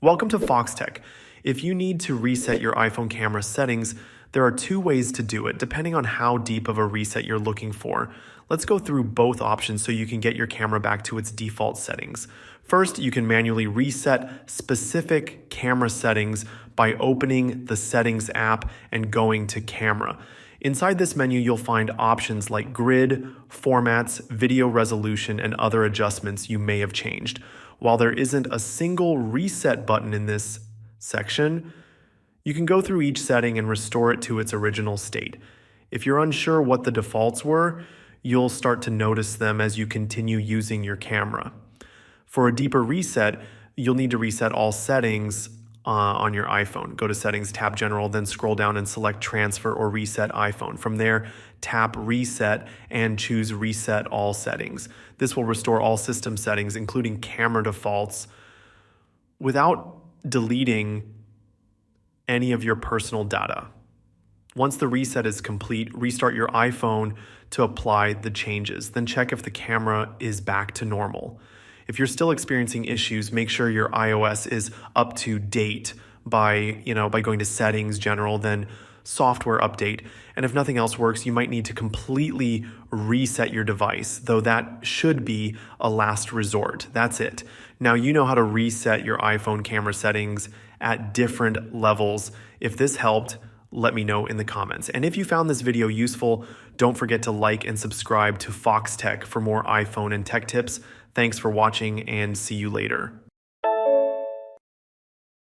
Welcome to Foxtecc. If you need to reset your iPhone camera settings, there are two ways to do it, depending on how deep of a reset you're looking for. Let's go through both options so you can get your camera back to its default settings. First, you can manually reset specific camera settings by opening the Settings app and going to Camera. Inside this menu, you'll find options like grid, formats, video resolution, and other adjustments you may have changed. While there isn't a single reset button in this section, you can go through each setting and restore it to its original state. If you're unsure what the defaults were, you'll start to notice them as you continue using your camera. For a deeper reset, you'll need to reset all settings on your iPhone. Go to Settings, tap General, then scroll down and select Transfer or Reset iPhone. From there, tap Reset and choose Reset All Settings. This will restore all system settings, including camera defaults, without deleting any of your personal data. Once the reset is complete, restart your iPhone to apply the changes. Then check if the camera is back to normal. If you're still experiencing issues, make sure your iOS is up to date by going to Settings, General, then Software Update. And if nothing else works, you might need to completely reset your device, though that should be a last resort. That's it. Now you know how to reset your iPhone camera settings at different levels. If this helped, let me know in the comments. And if you found this video useful, don't forget to like and subscribe to Foxtecc for more iPhone and tech tips. Thanks for watching and see you later.